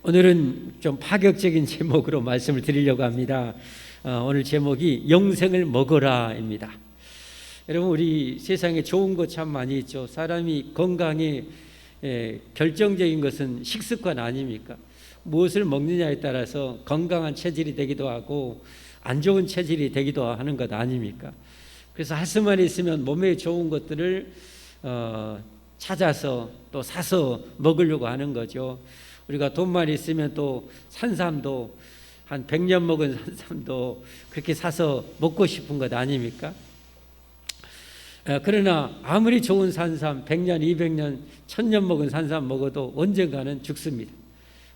오늘은 좀 파격적인 제목으로 말씀을 드리려고 합니다. 오늘 제목이 영생을 먹어라입니다. 여러분, 우리 세상에 좋은 것 참 많이 있죠. 사람이 건강에 결정적인 것은 식습관 아닙니까? 무엇을 먹느냐에 따라서 건강한 체질이 되기도 하고 안 좋은 체질이 되기도 하는 것 아닙니까? 그래서 할 수만 있으면 몸에 좋은 것들을 찾아서 또 사서 먹으려고 하는 거죠. 우리가 돈만 있으면 또 산삼도 한 100년 먹은 산삼도 그렇게 사서 먹고 싶은 것 아닙니까? 그러나 아무리 좋은 산삼 100년, 200년, 1000년 먹은 산삼 먹어도 언젠가는 죽습니다.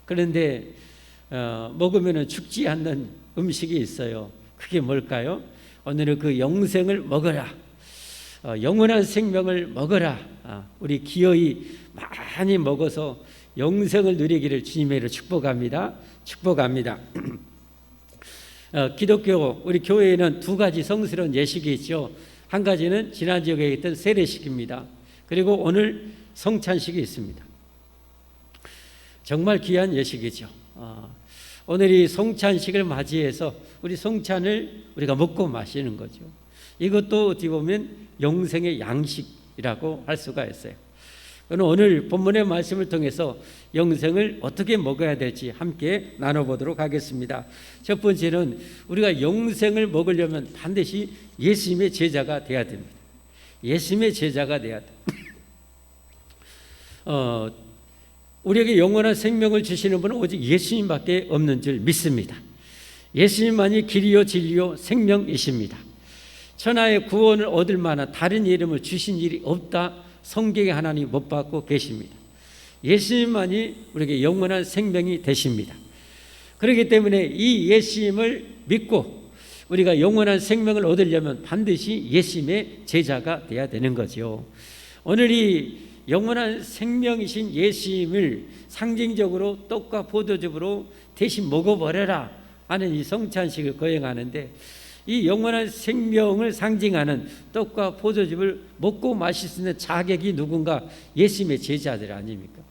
그런데 먹으면 죽지 않는 음식이 있어요. 그게 뭘까요? 오늘은 그 영생을 먹어라, 영원한 생명을 먹어라. 우리 기어이 많이 먹어서 영생을 누리기를 주님의 이름으로 축복합니다. 축복합니다. 기독교 우리 교회에는 두 가지 성스러운 예식이 있죠. 한 가지는 지난주에 얘기했던 세례식입니다. 그리고 오늘 성찬식이 있습니다. 정말 귀한 예식이죠. 오늘 이 성찬식을 맞이해서 우리 성찬을 우리가 먹고 마시는 거죠. 이것도 어떻게 보면 영생의 양식이라고 할 수가 있어요. 오늘 본문의 말씀을 통해서 영생을 어떻게 먹어야 될지 함께 나눠보도록 하겠습니다. 첫 번째는 우리가 영생을 먹으려면 반드시 예수님의 제자가 되어야 됩니다. 예수님의 제자가 되어야 돼요. 우리에게 영원한 생명을 주시는 분은 오직 예수님밖에 없는 줄 믿습니다. 예수님만이 길이요 진리요 생명이십니다. 천하의 구원을 얻을 만한 다른 이름을 주신 일이 없다. 성경에 하나님 못 받고 계십니다. 예수님만이 우리에게 영원한 생명이 되십니다. 그렇기 때문에 이 예수님을 믿고 우리가 영원한 생명을 얻으려면 반드시 예수님의 제자가 되어야 되는 거죠. 오늘 이 영원한 생명이신 예수님을 상징적으로 떡과 포도즙으로 대신 먹어버려라 하는 이 성찬식을 거행하는데, 이 영원한 생명을 상징하는 떡과 포도즙을 먹고 마실 수 있는 자격이 누군가? 예수님의 제자들 아닙니까?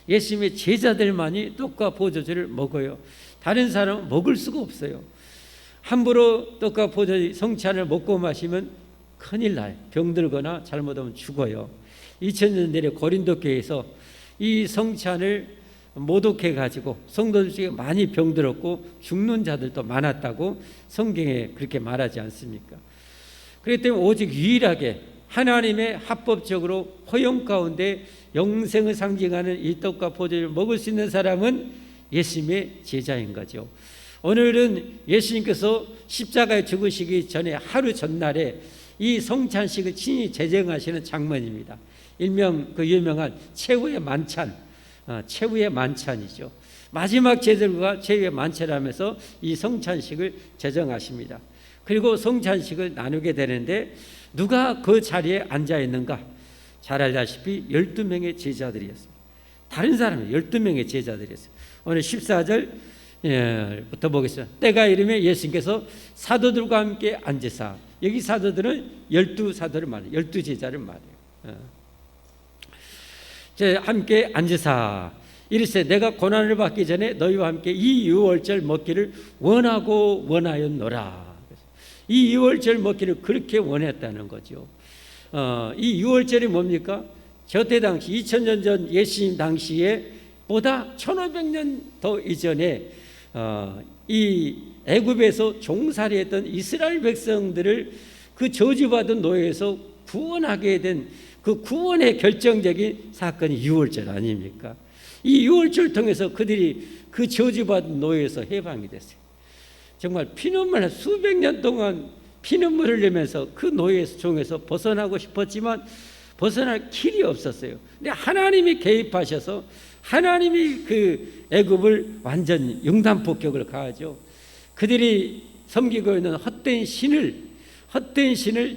예수님의 제자들만이 떡과 포도즙을 먹어요. 다른 사람은 먹을 수가 없어요. 함부로 떡과 포도즙 성찬을 먹고 마시면 큰일 나요. 병들거나 잘못하면 죽어요. 2000년 전에 고린도 교회에서 이 성찬을 모독해가지고 성도들 중에 많이 병들었고 죽는 자들도 많았다고 성경에 그렇게 말하지 않습니까? 그렇기 때문에 오직 유일하게 하나님의 합법적으로 허용 가운데 영생을 상징하는 이 떡과 포도를 먹을 수 있는 사람은 예수님의 제자인 거죠. 오늘은 예수님께서 십자가에 죽으시기 전에 하루 전날에 이 성찬식을 친히 제정하시는 장면입니다. 일명 그 유명한 최후의 만찬, 최후의 만찬이죠. 마지막 제절과 최후의 만찬하면서 이 성찬식을 제정하십니다. 그리고 성찬식을 나누게 되는데 누가 그 자리에 앉아 있는가? 잘 알다시피 12명의 제자들이었습니다. 다른 사람은 12명의 제자들이었어요. 오늘 14절부터 보겠습니다. 때가 이르매 예수님께서 사도들과 함께 앉으사, 여기 사도들은 12사도를 말해요. 12제자를 말해요. 함께 앉으사 이르세 내가 고난을 받기 전에 너희와 함께 이 유월절 먹기를 원하고 원하였노라. 이 유월절 먹기를 그렇게 원했다는 거죠. 이 유월절이 뭡니까? 저때 당시 2000년 전 예수님 당시에 보다 1500년 더 이전에 이 애굽에서 종살이했던 이스라엘 백성들을 그 저주받은 노예에서 구원하게 된 그 구원의 결정적인 사건이 유월절 아닙니까? 이 유월절 통해서 그들이 그 저주받은 노예에서 해방이 됐어요. 정말 피눈물 수백 년 동안 피눈물 흘리면서 그 노예에서 종에서 벗어나고 싶었지만 벗어날 길이 없었어요. 근데 하나님이 개입하셔서 하나님이 그 애굽을 완전 융단폭격을 가하죠. 그들이 섬기고 있는 헛된 신을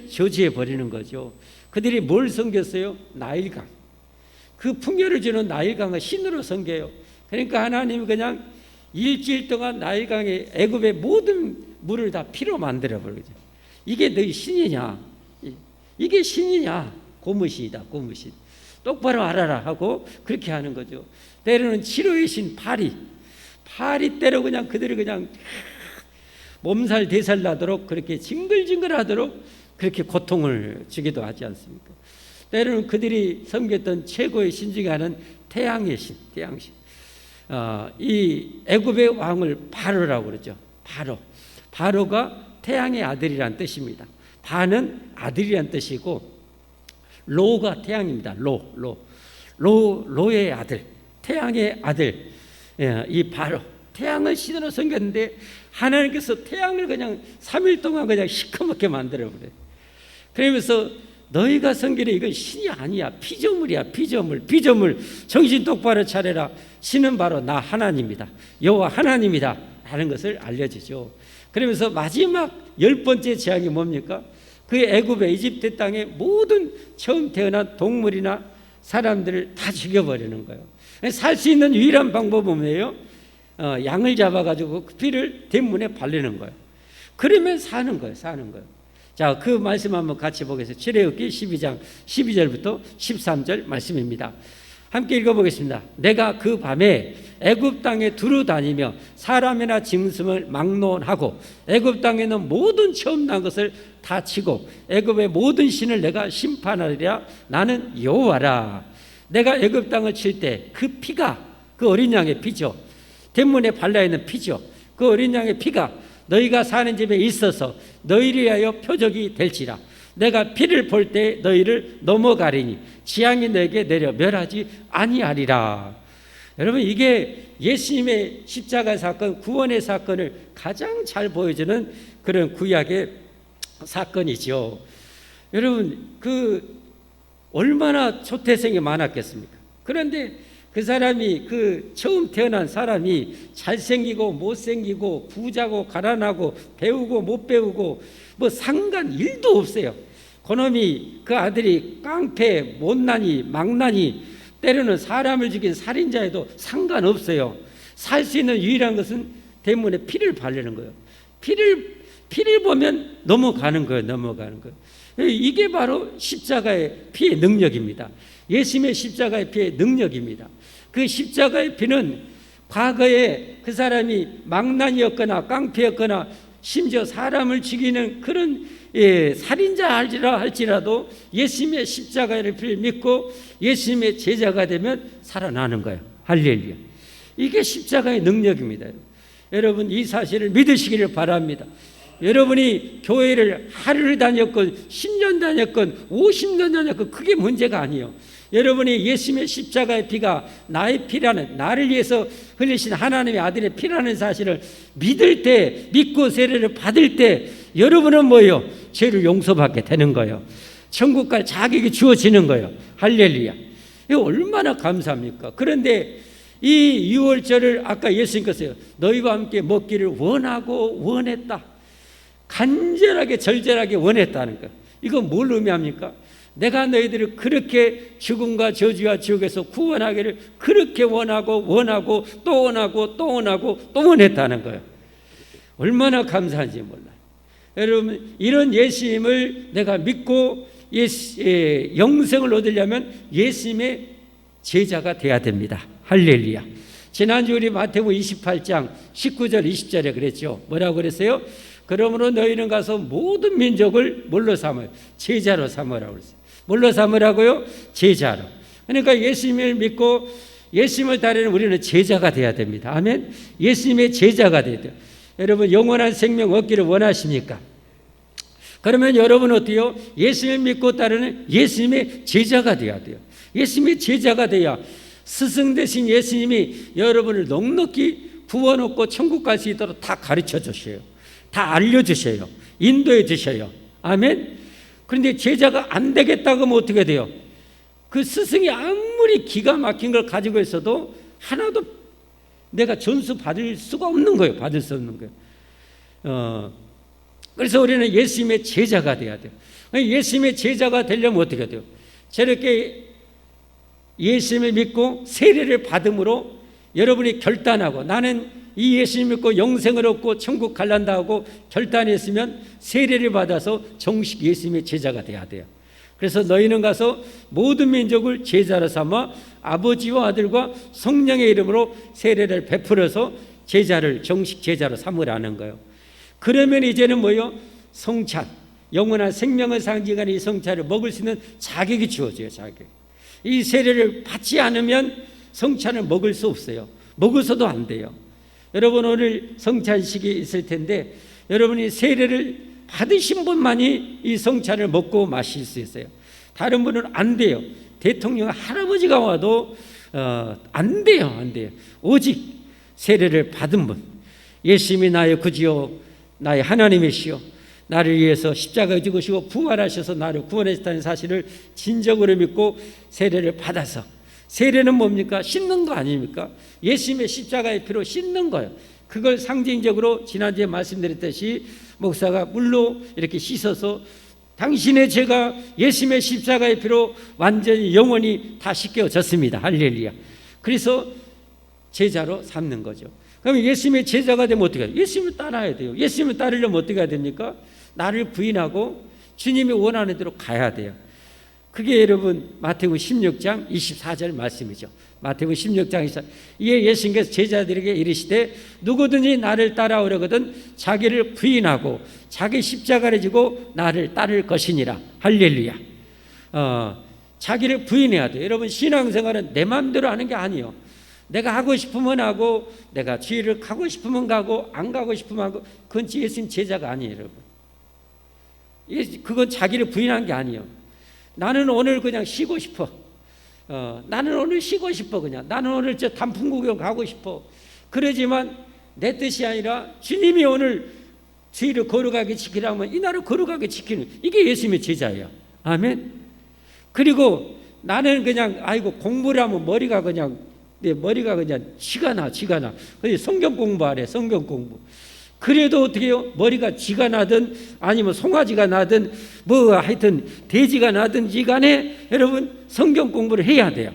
저지해 버리는 거죠. 그들이 뭘 섬겼어요? 나일강. 그 풍요를 주는 나일강을 신으로 섬겨요. 그러니까 하나님이 그냥 일주일 동안 나일강의 애굽의 모든 물을 다 피로 만들어 버리죠. 이게 너희 신이냐? 이게 신이냐? 고무신이다, 고무신. 똑바로 알아라 하고 그렇게 하는 거죠. 때로는 치료의 신 파리, 파리대로 그냥 그들이 그냥 몸살 대살 나도록 그렇게 징글징글하도록 그렇게 고통을 주기도 하지 않습니까? 때로는 그들이 섬겼던 최고의 신 중에 하나는 태양의 신, 태양신. 이 애굽의 왕을 바로라고 그러죠. 바로가 태양의 아들이란 뜻입니다. 바는 아들이란 뜻이고 로가 태양입니다. 로의 아들, 태양의 아들. 이 바로 태양을 신으로 섬겼는데 하나님께서 태양을 그냥 3일 동안 그냥 시커멓게 만들어버려요. 그러면서 너희가 섬기는 이건 신이 아니야. 피조물이야. 피조물. 정신 똑바로 차려라. 신은 바로 나 하나님이다. 여호와 하나님이다. 라는 것을 알려주죠. 그러면서 마지막 10번째 재앙이 뭡니까? 그 애굽의 이집트 땅의 모든 처음 태어난 동물이나 사람들을 다 죽여버리는 거예요. 살 수 있는 유일한 방법은 뭐예요? 양을 잡아가지고 그 피를 대문에 바르는 거예요. 그러면 사는 거예요. 자, 그 말씀 한번 같이 보겠습니다. 출애굽기 12장 12절부터 13절 말씀입니다. 함께 읽어보겠습니다. 내가 그 밤에 애굽 땅에 두루 다니며 사람이나 짐승을 막론하고 애굽 땅에 있는 모든 처음 난 것을 다 치고 애굽의 모든 신을 내가 심판하리라. 나는 여호와라. 내가 애굽 땅을 칠 때 그 피가, 그 어린 양의 피죠. 대문에 발라 있는 피죠. 그 어린 양의 피가 너희가 사는 집에 있어서 너희를 위하여 표적이 될지라. 내가 피를 볼 때 너희를 넘어가리니 재앙이 너에게 내려 멸하지 아니하리라. 여러분, 이게 예수님의 십자가 사건, 구원의 사건을 가장 잘 보여주는 그런 구약의 사건이죠. 여러분, 그 얼마나 초태생이 많았겠습니까? 그런데 그 사람이, 그 처음 태어난 사람이 잘생기고 못생기고 부자고 가난하고 배우고 못 배우고 뭐 상관 일도 없어요. 그놈이, 그 아들이 깡패, 못난이, 망난이, 때로는 사람을 죽인 살인자에도 상관없어요. 살 수 있는 유일한 것은 대문에 피를 바르는 거예요. 피를 보면 넘어가는 거예요. 이게 바로 십자가의 피의 능력입니다. 예수님의 십자가의 피의 능력입니다. 그 십자가의 피는 과거에 그 사람이 망난이었거나 깡패였거나 심지어 사람을 죽이는 그런 살인자 할지라도 예수님의 십자가의 피를 믿고 예수님의 제자가 되면 살아나는 거예요. 할렐루야. 이게 십자가의 능력입니다. 여러분, 이 사실을 믿으시기를 바랍니다. 여러분이 교회를 하루를 다녔건 10년 다녔건 50년 다녔건 그게 문제가 아니에요. 여러분이 예수님의 십자가의 피가 나의 피라는, 나를 위해서 흘리신 하나님의 아들의 피라는 사실을 믿을 때, 믿고 세례를 받을 때 여러분은 뭐예요? 죄를 용서받게 되는 거예요. 천국 갈 자격이 주어지는 거예요. 할렐루야. 이거 얼마나 감사합니까? 그런데 이 유월절을 아까 예수님께서요, 너희와 함께 먹기를 원하고 원했다. 간절하게 절절하게 원했다는 거예요. 이거 뭘 의미합니까? 내가 너희들을 그렇게 죽음과 저주와 지옥에서 구원하기를 그렇게 원하고 또 원하고 또 원했다는 거예요. 얼마나 감사한지 몰라요. 여러분, 이런 예수님을 내가 믿고 영생을 얻으려면 예수님의 제자가 돼야 됩니다. 할렐루야. 지난주 우리 마태복음 28장 19절 20절에 그랬죠. 뭐라고 그랬어요? 그러므로 너희는 가서 모든 민족을 뭘로 삼아요? 제자로 삼으라고 그랬어요. 뭘로 삼으라고요? 제자로. 그러니까 예수님을 믿고 예수님을 따르는 우리는 제자가 돼야 됩니다. 아멘. 예수님의 제자가 돼야 돼요. 여러분, 영원한 생명 얻기를 원하십니까? 그러면 여러분 어때요? 예수님을 믿고 따르는 예수님의 제자가 돼야 돼요. 예수님의 제자가 돼야 스승 되신 예수님이 여러분을 넉넉히 구원 얻고 천국 갈 수 있도록 다 가르쳐 주셔요. 다 알려주셔요. 인도해 주셔요. 아멘. 그런데 제자가 안 되겠다고 하면 어떻게 돼요? 그 스승이 아무리 기가 막힌 걸 가지고 있어도 하나도 내가 전수 받을 수가 없는 거예요. 받을 수 없는 거예요. 그래서 우리는 예수님의 제자가 돼야 돼요. 예수님의 제자가 되려면 어떻게 돼요? 저렇게 예수님을 믿고 세례를 받음으로 여러분이 결단하고 나는 이 예수님 믿고 영생을 얻고 천국 갈란다 하고 결단했으면 세례를 받아서 정식 예수님의 제자가 돼야 돼요. 그래서 너희는 가서 모든 민족을 제자로 삼아 아버지와 아들과 성령의 이름으로 세례를 베풀어서 제자를 정식 제자로 삼으라는 거예요. 그러면 이제는 뭐요? 성찬, 영원한 생명을 상징하는 이 성찬을 먹을 수 있는 자격이 주어져요. 자격. 이 세례를 받지 않으면 성찬을 먹을 수 없어요. 먹어서도 안 돼요. 여러분 오늘 성찬식이 있을 텐데 여러분이 세례를 받으신 분만이 이 성찬을 먹고 마실 수 있어요. 다른 분은 안 돼요. 대통령 할아버지가 와도 안 돼요. 안 돼요. 오직 세례를 받은 분, 예수님이 나의 구주요 나의 하나님이시요 나를 위해서 십자가에 죽으시고 부활하셔서 나를 구원하셨다는 사실을 진정으로 믿고 세례를 받아서, 세례는 뭡니까? 씻는 거 아닙니까? 예수님의 십자가의 피로 씻는 거예요. 그걸 상징적으로 지난주에 말씀드렸듯이 목사가 물로 이렇게 씻어서 당신의 죄가 예수님의 십자가의 피로 완전히 영원히 다 씻겨졌습니다. 할렐루야. 그래서 제자로 삼는 거죠. 그럼 예수님의 제자가 되면 어떻게 해요? 예수님을 따라야 돼요. 예수님을 따르려면 어떻게 해야 됩니까? 나를 부인하고 주님이 원하는 대로 가야 돼요. 그게 여러분 마태복음 16장 24절 말씀이죠. 마태복음 16장 24절. 이에 예수님께서 제자들에게 이르시되 누구든지 나를 따라오려거든 자기를 부인하고 자기 십자가를 지고 나를 따를 것이니라. 할렐루야. 자기를 부인해야 돼요. 여러분 신앙생활은 내 마음대로 하는 게 아니에요. 내가 하고 싶으면 하고 내가 주일을 가고 싶으면 가고 안 가고 싶으면 하고, 그건 예수님 제자가 아니에요. 여러분 그건 자기를 부인한 게 아니에요. 나는 오늘 그냥 쉬고 싶어. 나는 오늘 쉬고 싶어. 그냥 나는 오늘 저 단풍 구경 가고 싶어. 그러지만 내 뜻이 아니라 주님이 오늘 주일을 거룩하게 지키라면 이날을 거룩하게 지키는, 이게 예수님의 제자예요. 아멘. 그리고 나는 그냥 아이고 공부를 하면 머리가 그냥 내 머리가 그냥 쥐가 나. 그래서 성경 공부하래. 성경 공부. 그래도 어떻게 해요? 머리가 쥐가 나든 아니면 송아지가 나든 뭐 하여튼 돼지가 나든지 간에 여러분 성경 공부를 해야 돼요.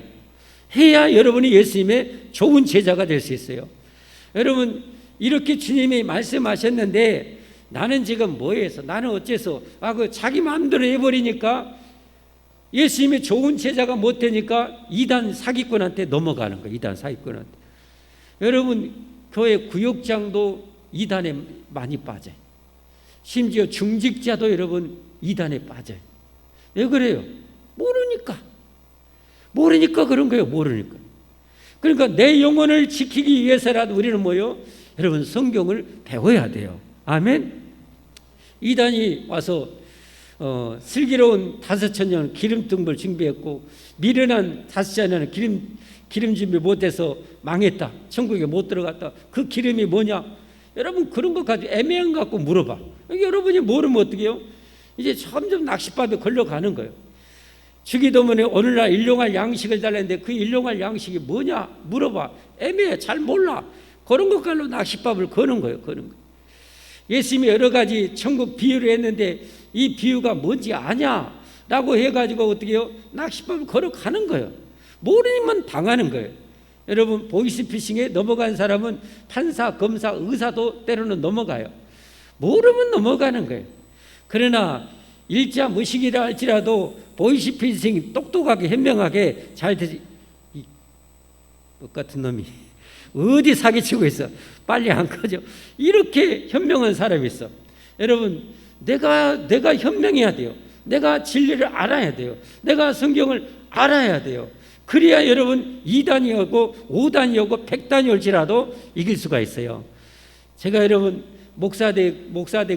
해야 여러분이 예수님의 좋은 제자가 될 수 있어요. 여러분 이렇게 주님이 말씀하셨는데 나는 지금 뭐해서 나는 어째서 그 자기 마음대로 해버리니까 예수님의 좋은 제자가 못 되니까 이단 사기꾼한테 넘어가는 거예요. 이단 사기꾼한테. 여러분 교회 구역장도 이단에 많이 빠져요. 심지어 중직자도 여러분 이단에 빠져요. 왜 그래요? 모르니까 그런 거예요. 모르니까. 그러니까 내 영혼을 지키기 위해서라도 우리는 뭐요? 여러분 성경을 배워야 돼요. 아멘. 이단이 와서 슬기로운 5,000년 기름등불 준비했고 미련한 5,000년은 기름 준비 못해서 망했다. 천국에 못 들어갔다. 그 기름이 뭐냐? 여러분 그런 것 가지고 애매한 거 갖고 물어봐. 여러분이 모르면 어떻게 해요? 이제 점점 낚싯밥에 걸려가는 거예요. 주기도문에 오늘날 일용할 양식을 달라는데 그 일용할 양식이 뭐냐 물어봐. 애매해. 잘 몰라. 그런 것 가지고 낚싯밥을 거는 거예요. 예수님이 여러 가지 천국 비유를 했는데 이 비유가 뭔지 아냐라고 해가지고 어떻게 해요? 낚싯밥을 걸어가는 거예요. 모르면 당하는 거예요. 여러분 보이스피싱에 넘어간 사람은 판사, 검사, 의사도 때로는 넘어가요. 모르면 넘어가는 거예요. 그러나 일자 무식이라 할지라도 보이스피싱 똑똑하게 현명하게 잘 되지. 이 똑같은 놈이 어디 사기치고 있어. 빨리 안 꺼져. 이렇게 현명한 사람이 있어. 여러분 내가 현명해야 돼요. 내가 진리를 알아야 돼요. 내가 성경을 알아야 돼요. 그래야 여러분 2단이 오고 5단이 오고 100단이 올지라도 이길 수가 있어요. 제가 여러분 목사 된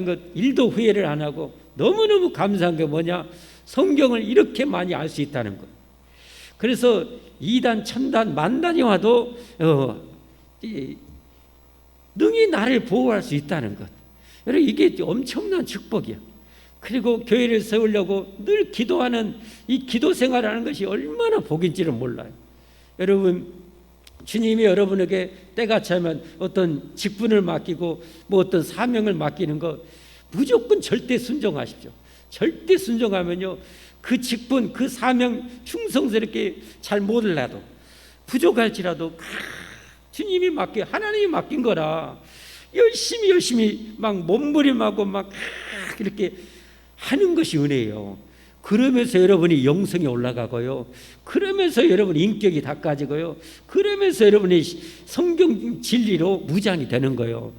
것 1도 후회를 안 하고 너무너무 감사한 게 뭐냐? 성경을 이렇게 많이 알 수 있다는 것. 그래서 2단, 1000단, 10,000단이 와도 능히 나를 보호할 수 있다는 것. 여러분 이게 엄청난 축복이야. 그리고 교회를 세우려고 늘 기도하는 이 기도 생활하는 것이 얼마나 복인지를 몰라요. 여러분 주님이 여러분에게 때가 차면 어떤 직분을 맡기고 뭐 어떤 사명을 맡기는 거 무조건 절대 순종하십시오. 절대 순종하면요 그 직분 그 사명 충성스럽게 잘 못하라도 부족할지라도 주님이 하나님이 맡긴 거라 열심히 막 몸부림하고 막 이렇게 하는 것이 은혜예요. 그러면서 여러분이 영성이 올라가고요. 그러면서 여러분 인격이 닦아지고요. 그러면서 여러분이 성경 진리로 무장이 되는 거예요.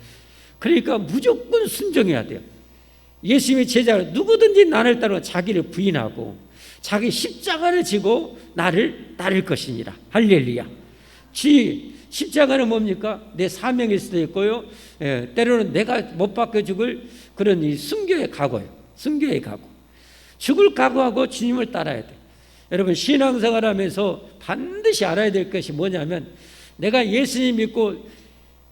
그러니까 무조건 순종해야 돼요. 예수님의 제자 누구든지 나를 따라 자기를 부인하고 자기 십자가를 지고 나를 따를 것이니라. 할렐루야. 십자가는 뭡니까? 내 사명일 수도 있고요. 때로는 내가 못 박혀 죽을 그런 이 순교의 각오예요. 순교의 각오. 죽을 각오하고 주님을 따라야 돼. 여러분 신앙생활하면서 반드시 알아야 될 것이 뭐냐면 내가 예수님 믿고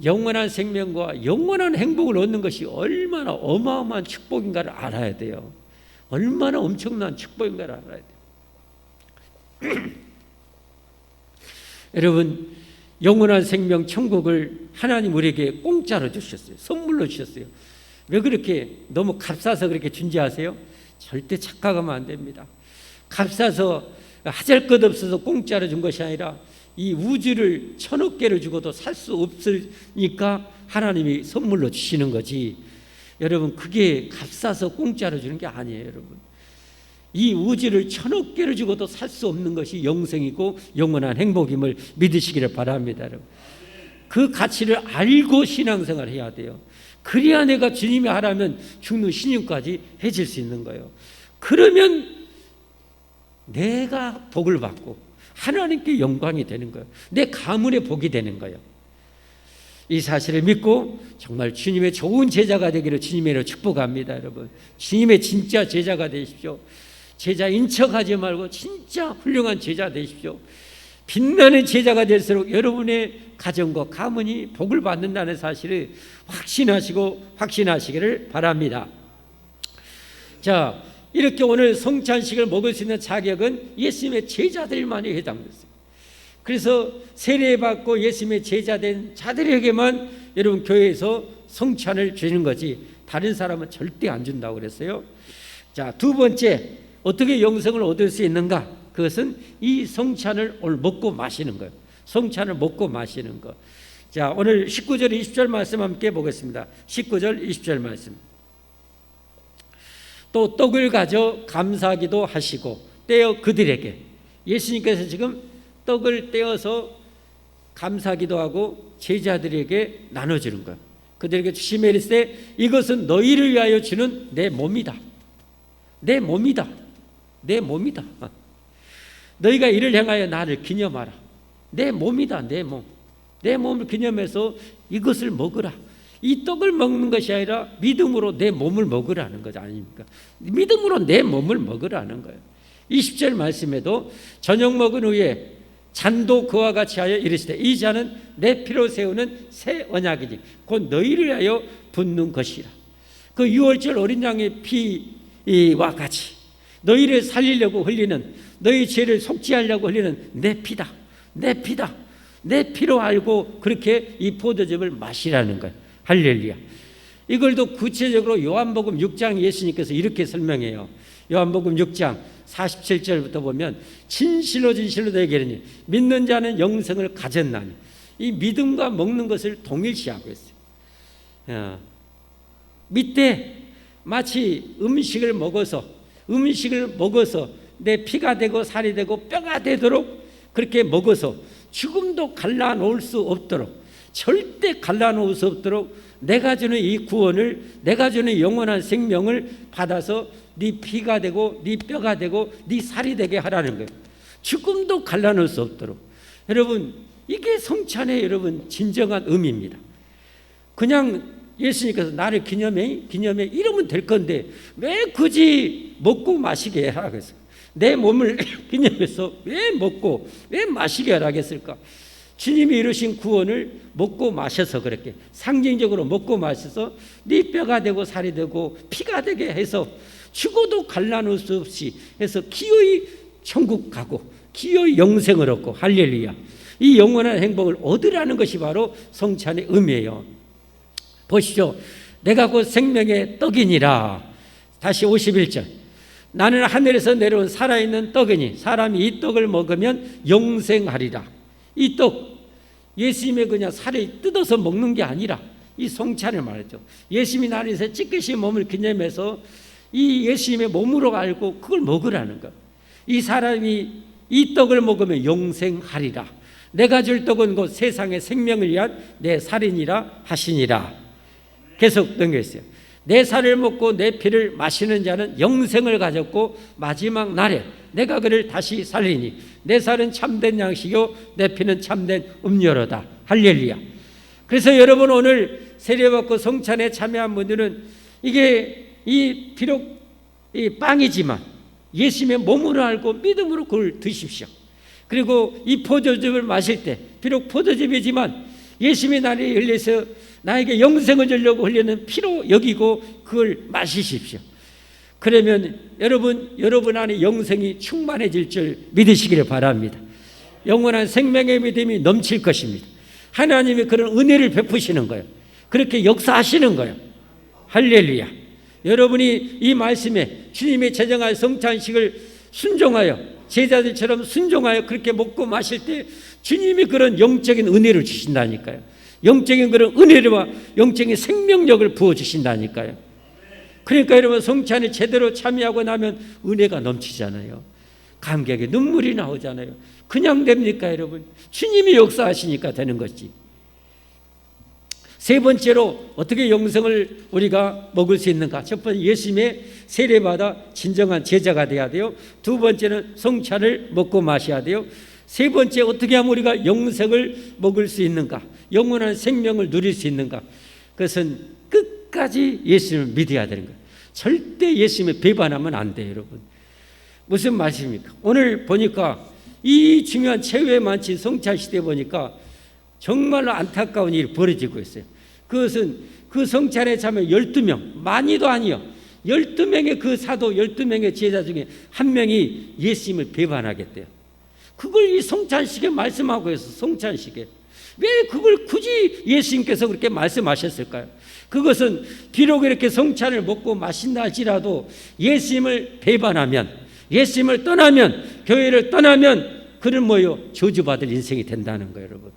영원한 생명과 영원한 행복을 얻는 것이 얼마나 어마어마한 축복인가를 알아야 돼요. 얼마나 엄청난 축복인가를 알아야 돼요. 여러분 영원한 생명 천국을 하나님 우리에게 공짜로 주셨어요. 선물로 주셨어요. 왜 그렇게 너무 값싸서 그렇게 준지하세요? 절대 착각하면 안 됩니다. 값싸서 하잘 것 없어서 공짜로 준 것이 아니라 이 우주를 1000억 개를 주고도 살 수 없으니까 하나님이 선물로 주시는 거지. 여러분 그게 값싸서 공짜로 주는 게 아니에요. 여러분 이 우주를 1000억 개를 주고도 살 수 없는 것이 영생이고 영원한 행복임을 믿으시기를 바랍니다. 여러분 그 가치를 알고 신앙생활을 해야 돼요. 그래야 내가 주님이 하라면 죽는 신임까지 해질 수 있는 거예요. 그러면 내가 복을 받고 하나님께 영광이 되는 거예요. 내 가문의 복이 되는 거예요. 이 사실을 믿고 정말 주님의 좋은 제자가 되기를 주님으로 축복합니다. 여러분 주님의 진짜 제자가 되십시오. 제자인 척하지 말고 진짜 훌륭한 제자 되십시오. 빛나는 제자가 될수록 여러분의 가정과 가문이 복을 받는다는 사실을 확신하시기를 바랍니다. 자, 이렇게 오늘 성찬식을 먹을 수 있는 자격은 예수님의 제자들만이 해당됐어요. 그래서 세례받고 예수님의 제자된 자들에게만 여러분 교회에서 성찬을 주는 거지 다른 사람은 절대 안 준다고 그랬어요. 자, 두 번째 어떻게 영생을 얻을 수 있는가? 그것은 이 성찬을 먹고 마시는 거예요. 성찬을 먹고 마시는 거. 자, 오늘 19절 20절 말씀 함께 보겠습니다. 19절 20절 말씀. 또 떡을 가져 감사기도 하시고 떼어 그들에게, 예수님께서 지금 떡을 떼어서 감사기도 하고 제자들에게 나눠주는 거예요. 그들에게 주시며 이르시되 이것은 너희를 위하여 주는 내 몸이다. 내 몸이다. 내 몸이다. 너희가 이를 행하여 나를 기념하라. 내 몸이다. 내 몸. 내 몸을 기념해서 이것을 먹으라. 이 떡을 먹는 것이 아니라 믿음으로 내 몸을 먹으라는 것 아닙니까? 믿음으로 내 몸을 먹으라는 거예요. 20절 말씀에도 저녁 먹은 후에 잔도 그와 같이 하여 이르시되 이 잔은 내 피로 세우는 새 언약이니 곧 너희를 위하여 붓는 것이라. 그 6월절 어린 양의 피와 같이 너희를 살리려고 흘리는, 너희 죄를 속죄하려고 흘리는 내 피다. 내 피다. 내 피로 알고 그렇게 이 포도즙을 마시라는 거예요. 할렐루야. 이걸 더 구체적으로 요한복음 6장 예수님께서 이렇게 설명해요. 요한복음 6장 47절부터 보면 진실로 진실로 너희에게 이르니 믿는 자는 영생을 가졌나니, 이 믿음과 먹는 것을 동일시하고 있어요. 밑에 마치 음식을 먹어서 내 피가 되고 살이 되고 뼈가 되도록 그렇게 먹어서 죽음도 갈라놓을 수 없도록, 절대 갈라놓을 수 없도록 내가 주는 이 구원을, 내가 주는 영원한 생명을 받아서 네 피가 되고 네 뼈가 되고 네 살이 되게 하라는 거예요. 죽음도 갈라놓을 수 없도록. 여러분 이게 성찬의 여러분 진정한 의미입니다. 그냥 예수님께서 나를 기념해 이러면 될 건데 왜 굳이 먹고 마시게 하라고 했어요? 내 몸을 기념해서 왜 먹고 왜 마시게 하라고 했을까? 주님이 이루신 구원을 먹고 마셔서, 그렇게 상징적으로 먹고 마셔서 네 뼈가 되고 살이 되고 피가 되게 해서 죽어도 갈라놓을 수 없이 해서 기어이 천국 가고 기어이 영생을 얻고, 할렐루야, 이 영원한 행복을 얻으라는 것이 바로 성찬의 의미예요. 보시죠. 내가 곧 생명의 떡이니라. 다시 51절. 나는 하늘에서 내려온 살아있는 떡이니 사람이 이 떡을 먹으면 영생하리라. 이 떡, 예수님의 그냥 살을 뜯어서 먹는 게 아니라 이 성찬을 말했죠. 예수님이 나를 위해서 찢기신 몸을 기념해서 이 예수님의 몸으로 알고 그걸 먹으라는 것. 이 사람이 이 떡을 먹으면 영생하리라. 내가 줄 떡은 곧 세상의 생명을 위한 내 살이니라 하시니라. 계속 넘겨있어요. 내 살을 먹고 내 피를 마시는 자는 영생을 가졌고 마지막 날에 내가 그를 다시 살리니 내 살은 참된 양식이요 내 피는 참된 음료로다. 할렐루야. 그래서 여러분 오늘 세례받고 성찬에 참여한 분들은 이게 비록 이 빵이지만 예수님의 몸으로 알고 믿음으로 그걸 드십시오. 그리고 이 포도즙을 마실 때 비록 포도즙이지만 예수님의 날이 열려서 나에게 영생을 주려고 흘리는 피로 여기고 그걸 마시십시오. 그러면 여러분 안에 영생이 충만해질 줄 믿으시기를 바랍니다. 영원한 생명의 믿음이 넘칠 것입니다. 하나님이 그런 은혜를 베푸시는 거예요. 그렇게 역사하시는 거예요. 할렐루야. 여러분이 이 말씀에 주님의 제정한 성찬식을 순종하여 제자들처럼 순종하여 그렇게 먹고 마실 때 주님이 그런 영적인 은혜를 주신다니까요. 영적인 그런 은혜와 영적인 생명력을 부어주신다니까요. 그러니까 여러분 성찬에 제대로 참여하고 나면 은혜가 넘치잖아요. 감격에 눈물이 나오잖아요. 그냥 됩니까 여러분? 주님이 역사하시니까 되는 것이. 세 번째로 어떻게 영생을 우리가 먹을 수 있는가? 첫 번째 예수님의 세례받아 진정한 제자가 돼야 돼요. 두 번째는 성찬을 먹고 마셔야 돼요. 세 번째 어떻게 하면 우리가 영생을 먹을 수 있는가? 영원한 생명을 누릴 수 있는가? 그것은 끝까지 예수님을 믿어야 되는 거예요. 절대 예수님을 배반하면 안 돼요 여러분. 무슨 말씀입니까? 오늘 보니까 이 중요한 최후의 만찬 성찬 시대에 보니까 정말로 안타까운 일이 벌어지고 있어요. 그것은 그 성찬에 참여 12명, 많이도 아니요. 12명의 그 사도 12명의 제자 중에 한 명이 예수님을 배반하겠대요. 그걸 이 성찬식에 말씀하고 있어. 성찬식에. 왜 그걸 굳이 예수님께서 그렇게 말씀하셨을까요? 그것은 비록 이렇게 성찬을 먹고 마신다 할지라도 예수님을 배반하면, 예수님을 떠나면, 교회를 떠나면 그는 뭐요? 저주받을 인생이 된다는 거예요 여러분.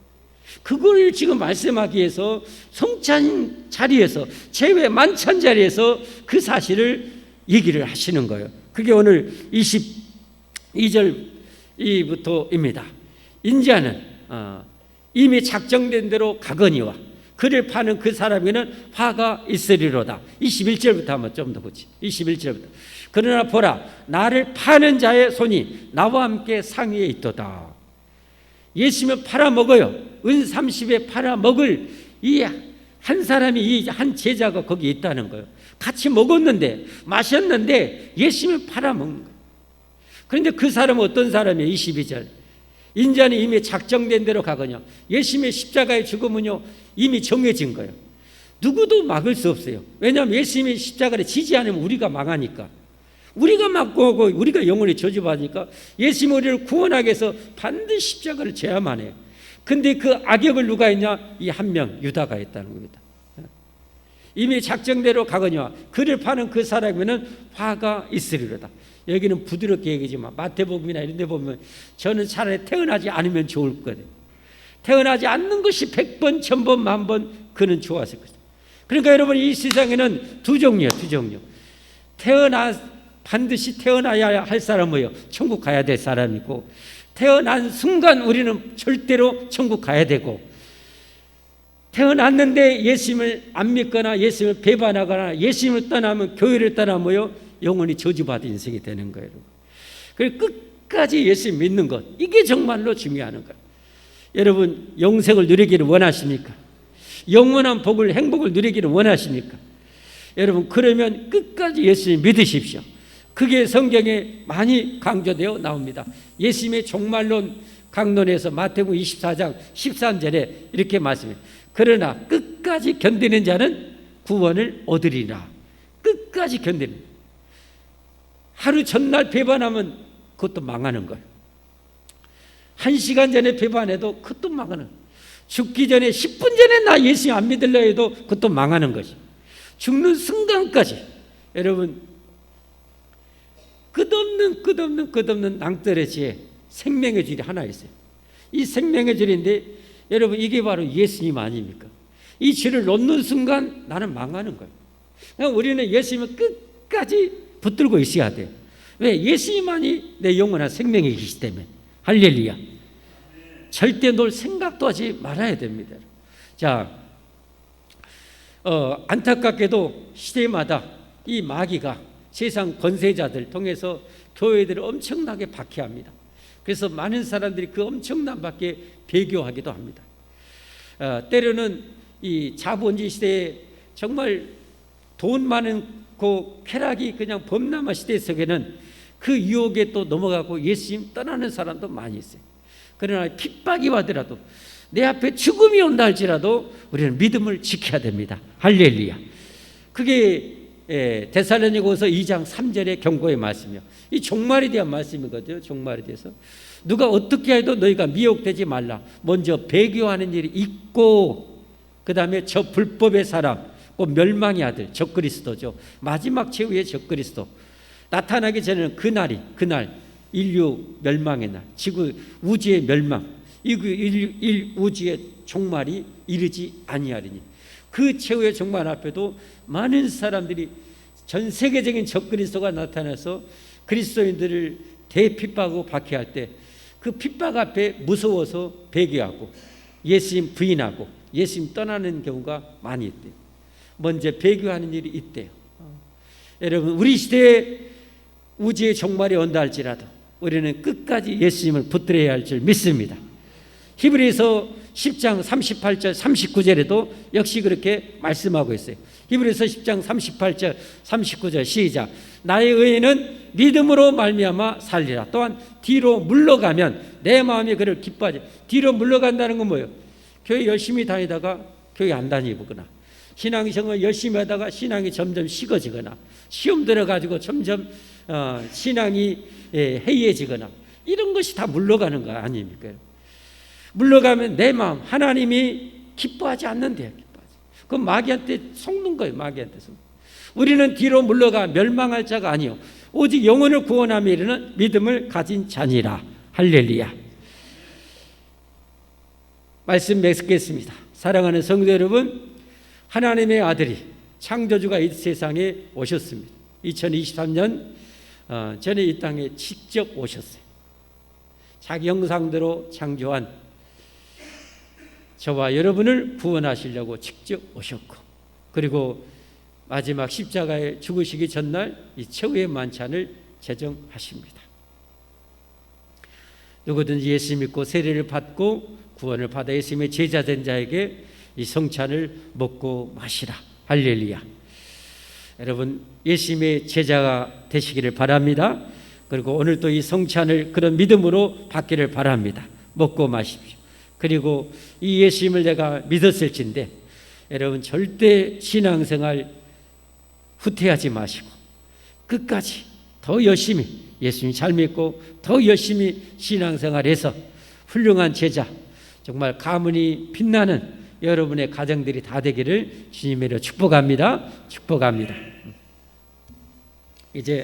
그걸 지금 말씀하기 위해서 성찬 자리에서 제외 만찬 자리에서 그 사실을 얘기를 하시는 거예요. 그게 오늘 22절부터입니다. 인자는 이미 작정된 대로 가거니와 그를 파는 그 사람에게는 화가 있으리로다. 21절부터 한번 좀 더 보지. 21절부터. 그러나 보라 나를 파는 자의 손이 나와 함께 상위에 있도다. 예수님을 팔아먹어요. 은 30에 팔아먹을 이 한 사람이 이 한 제자가 거기 있다는 거예요. 같이 먹었는데 마셨는데 예수님을 팔아먹는 거예요. 그런데 그 사람은 어떤 사람이에요? 22절. 인자는 이미 작정된 대로 가거냐. 예수님의 십자가의 죽음은요 이미 정해진 거예요. 누구도 막을 수 없어요. 왜냐하면 예수님의 십자가를 지지 않으면 우리가 망하니까. 우리가 막고 오고 우리가 영원히 저주받으니까 예수님 우리를 구원하기 위해서 반드시 십자가를 져야만 해요. 근데 그 악역을 누가 했냐? 이 한 명 유다가 했다는 겁니다. 이미 작정대로 가거니와 그를 파는 그 사람에게는 화가 있으리로다. 여기는 부드럽게 얘기지만 마태복음이나 이런 데 보면 저는 차라리 태어나지 않으면 좋을 거예요. 태어나지 않는 것이 100번, 1000번, 10,000번 그는 좋았을 것이다. 그러니까 여러분 이 세상에는 두 종류예요. 두 종류. 반드시 태어나야 할 사람이에요. 천국 가야 될 사람이고 태어난 순간 우리는 절대로 천국 가야 되고 태어났는데 예수님을 안 믿거나 예수님을 배반하거나 예수님을 떠나면 교회를 떠나면요 영원히 저주받은 인생이 되는 거예요. 그리고 끝까지 예수님 믿는 것 이게 정말로 중요한 거예요. 여러분 영생을 누리기를 원하십니까? 영원한 복을 행복을 누리기를 원하십니까? 여러분 그러면 끝까지 예수님 믿으십시오. 그게 성경에 많이 강조되어 나옵니다. 예수님의 종말론 강론에서 마태복음 24장 13절에 이렇게 말씀해요. 그러나 끝까지 견디는 자는 구원을 얻으리라. 끝까지 견디는. 하루 전날 배반하면 그것도 망하는 거예요. 1시간 전에 배반해도 그것도 망하는 거예요. 죽기 전에 10분 전에 나 예수님 안 믿으려 해도 그것도 망하는 것이. 죽는 순간까지 여러분 끝없는 낭떠러의 지에 생명의 줄이 하나 있어요. 이 생명의 줄인데 여러분 이게 바로 예수님 아닙니까? 이 줄을 놓는 순간 나는 망하는 거예요. 그러니까 우리는 예수님을 끝까지 붙들고 있어야 돼요. 왜? 예수님만이 내 영원한 생명이 계시기 때문에. 할렐루야. 절대 놀 생각도 하지 말아야 됩니다. 자, 안타깝게도 시대마다 이 마귀가 세상 권세자들 통해서 교회들을 엄청나게 박해합니다. 그래서 많은 사람들이 그 엄청난 밖에 배교하기도 합니다. 때로는 이 자본주의 시대에 정말 돈 많은 그 쾌락이 그냥 범람한 시대 속에는 그 유혹에 또 넘어가고 예수님 떠나는 사람도 많이 있어요. 그러나 핍박이 와더라도 내 앞에 죽음이 온다 할지라도 우리는 믿음을 지켜야 됩니다. 할렐루야. 그게 데살로니가후서 2장 3절의 경고의 말씀이요. 이 종말에 대한 말씀이거든요. 종말에 대해서 누가 어떻게 해도 너희가 미혹되지 말라. 먼저 배교하는 일이 있고 그 다음에 저 불법의 사람, 곧 멸망의 아들 적그리스도죠. 마지막 최후의 적그리스도 나타나기 전에는 그날 인류 멸망의 날, 지구 우주의 멸망, 우주의 종말이 이르지 아니하리니 그 최후의 종말 앞에도 많은 사람들이 전 세계적인 적그리스도가 나타나서 그리스도인들을 대핍박하고 박해할 때 그 핍박 앞에 무서워서 배교하고 예수님 부인하고 예수님 떠나는 경우가 많이 있대요. 먼저 배교하는 일이 있대요. 여러분, 우리 시대에 우주의 종말이 온다 할지라도 우리는 끝까지 예수님을 붙들어야 할 줄 믿습니다. 히브리서 10장 38절 39절에도 역시 그렇게 말씀하고 있어요. 히브리서 10장 38절 39절 시작. 나의 의인은 믿음으로 말미암아 살리라. 또한 뒤로 물러가면 내 마음이 그를 기뻐하지. 뒤로 물러간다는 건 뭐예요? 교회 열심히 다니다가 교회 안 다니거나 신앙생활 열심히 하다가 신앙이 점점 식어지거나 시험 들어가지고 점점 신앙이 해이해지거나 이런 것이 다 물러가는 거 아닙니까? 물러가면 내 마음 하나님이 기뻐하지 않는데요. 그건 마귀한테 속는 거예요. 마귀한테 속는. 우리는 뒤로 물러가 멸망할 자가 아니요 오직 영혼을 구원하며 이르는 믿음을 가진 자니라. 할렐루야. 말씀 맺겠습니다. 사랑하는 성도 여러분, 하나님의 아들이 창조주가 이 세상에 오셨습니다. 2023년 전에 이 땅에 직접 오셨어요. 자기 형상대로 창조한 저와 여러분을 구원하시려고 직접 오셨고, 그리고 마지막 십자가에 죽으시기 전날 이 최후의 만찬을 제정하십니다. 누구든지 예수 믿고 세례를 받고 구원을 받아 예수님의 제자 된 자에게 이 성찬을 먹고 마시라. 할렐루야. 여러분, 예수님의 제자가 되시기를 바랍니다. 그리고 오늘도 이 성찬을 그런 믿음으로 받기를 바랍니다. 먹고 마십시오. 그리고 이 예수님을 내가 믿었을진데 여러분 절대 신앙생활 후퇴하지 마시고 끝까지 더 열심히 예수님 잘 믿고 더 열심히 신앙생활해서 훌륭한 제자, 정말 가문이 빛나는 여러분의 가정들이 다 되기를 주님으로 축복합니다. 축복합니다. 이제